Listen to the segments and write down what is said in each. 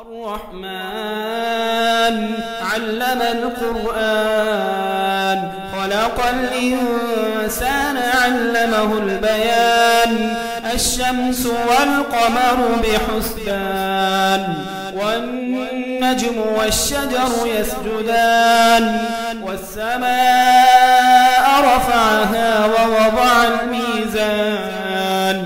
الرحمن علم القرآن خلق الإنسان علمه البيان الشمس والقمر بحسبان والنجم والشجر يسجدان والسماء رفعها ووضع الميزان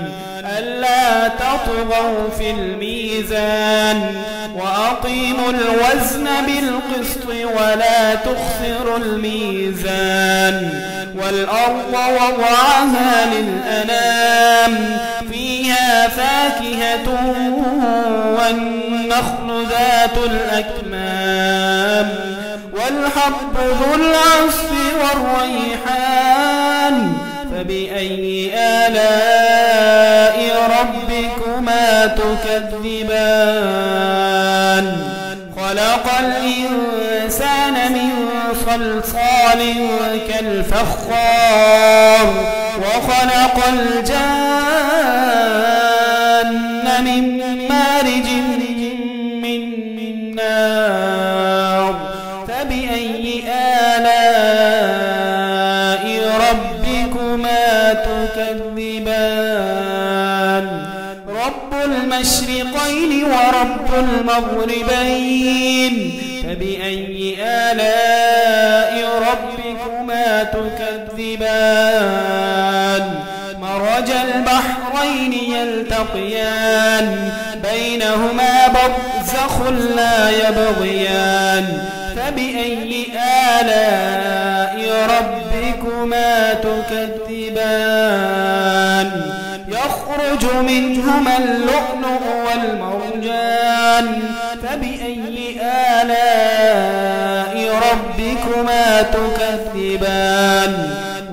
ألا تطغوا في الميزان وأقيموا الوزن بالقسط ولا تخسروا الميزان والأرض وضعها للأنام فيها فاكهة والنخل ذات الأكمام والحب ذو العصف والريحان فبأي آلاء ربكما تكذبان خلق الإنسان من صلصال كالفخار وخلق الجان من مارج من نار فبأي آلاء ربكما تكذبان رب المشرقين ورب المغربين فبأي آلاء ربكما تكذبان مرج البحرين يلتقيان بينهما برزخ لا يبغيان فبأي آلاء ربكما تكذبان يخرج منهما اللؤلؤ والمرجان فبأي آلاء ربكما تكذبان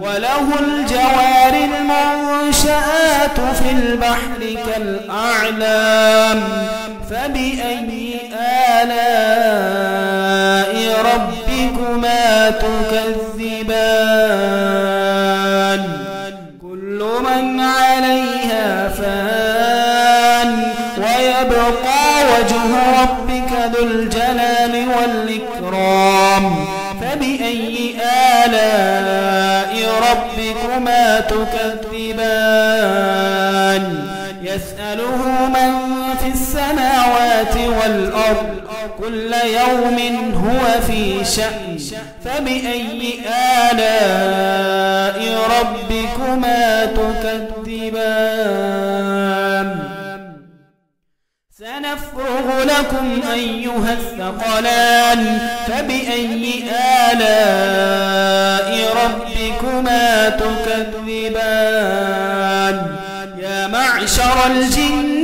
وله الجوار المنشآت في البحر كالأعلام فبأي آلاء ربكما تكذبان كل من عليها فان ويبقى وجه ربك ذو الجلال والإكرام فبأي آلاء ربكما تكذبان يسأله من في السماوات والأرض كل يوم هو في شأن فبأي آلاء ربكما تكذبان سنفرغ لكم أيها الثقلان فبأي آلاء ربكما تكذبان يا معشر الجن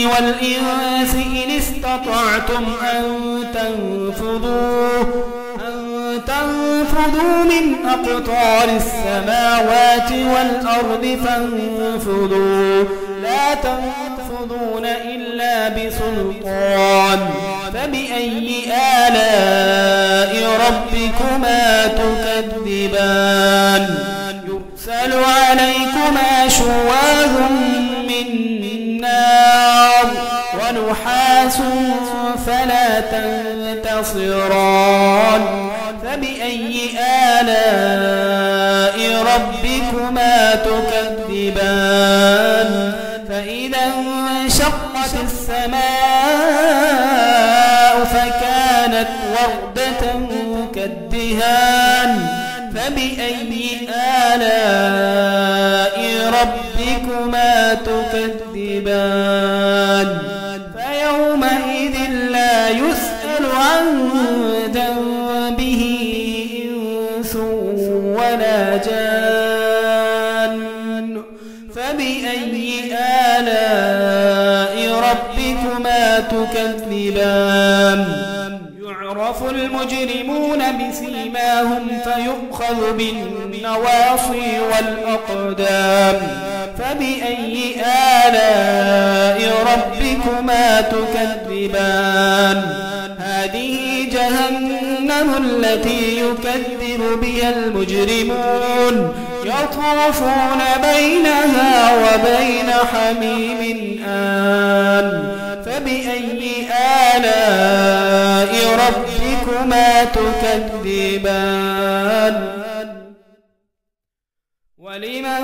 والإنس إن استطعتم أن تنفذوا من أقطار السماوات والأرض فانفذوا لا تنفذون إلا بسلطان فبأي آلاء ربكما تكذبان يرسل عليكما شواظ من نار ونحاس فلا تنتصران فبأي آلاء ربكما تكذبان فإذا انشقت السماء فكانت وردة كالدهان فبأي آلاء ربكما تكذبان فيومئذ لا يسأل عن ذنبه إنس ولا جان فبأي آلاء ربكما تكذبان يعرف المجرمون بسيماهم فيؤخذ بالنواصي والأقدام فبأي آلاء ربكما تكذبان هذه جهنم التي يكذب بها المجرمون يطوفون بينها وبين حميم آن فبأي آلاء ربكما تكذبان ولمن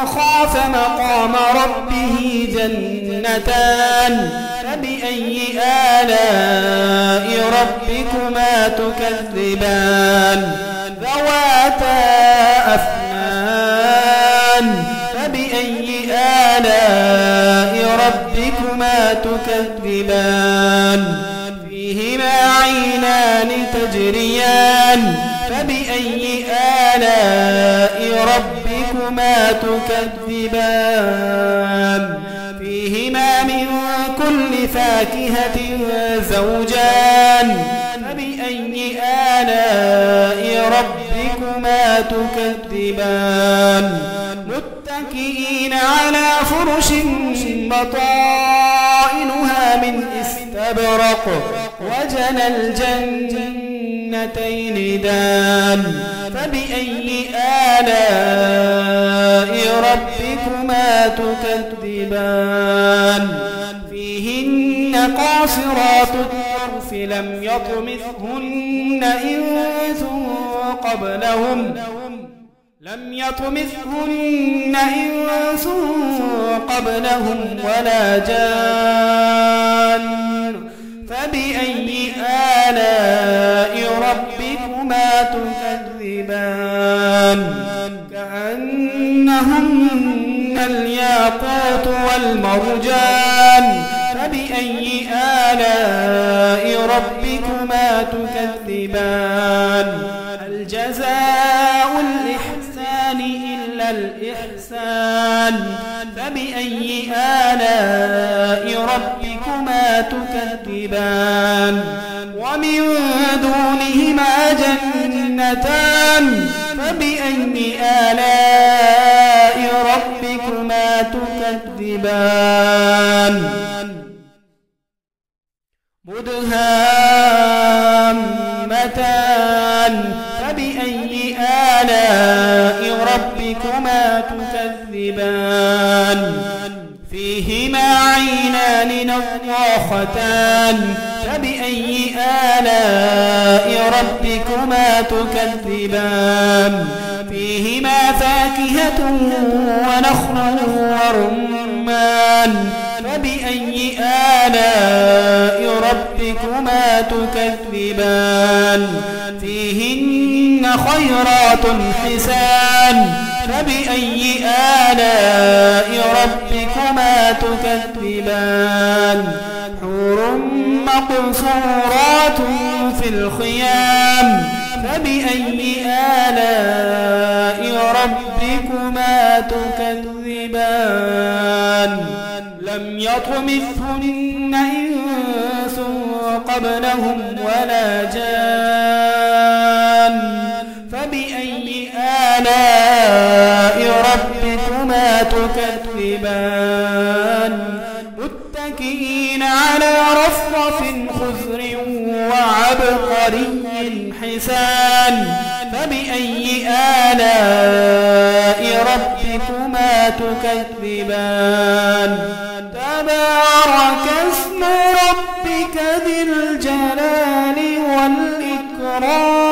خاف مقام ربه جنتان فبأي آلاء ربكما تكذبان ذواتا أفنان فبأي آلاء ربكما تكذبان فيهما عينان تجريان فبأي آلاء ربكما تكذبان فيهما من كل فاكهة زوجان فبأي آلاء ربكما تكذبان متكئين على فرش بطائنها من استبرق وجنى الجنتين دان فبأي آلاء ربكما تكذبان فيهن قاصرات الطرف لم يطمثهن إنس قبلهم ولا جان فبأي آلاء ربكما تكذبان كأنهن الياقوت والمرجان فبأي آلاء ربكما تكذبان الجزاء الإحسان إلا الإحسان فبأي آلاء ربكما تكذبان ومن دونهما جنتان فبأي آلاء ربكما تكذبان مدهامتان فبأي آلاء ربكما تكذبان فيهما عينان نضاختان فبأي آلاء ربكما تكذبان فيهما فاكهة ونخل ورمان فبأي آلاء ربكما تكذبان فيهن خيرات حسان فبأي آلاء ربكما تكذبان حور مقصورات في الخيام فبأي آلاء ربكما تكذبان لم يطمثهن إنس قبلهم ولا جان فبأي آلاء ربكما تكذبان متكئين على رفرف خضر وعبقري حسان فبأي آلاء ربكما تكذبان تبارك اسم ربك ذي الجلال والإكرام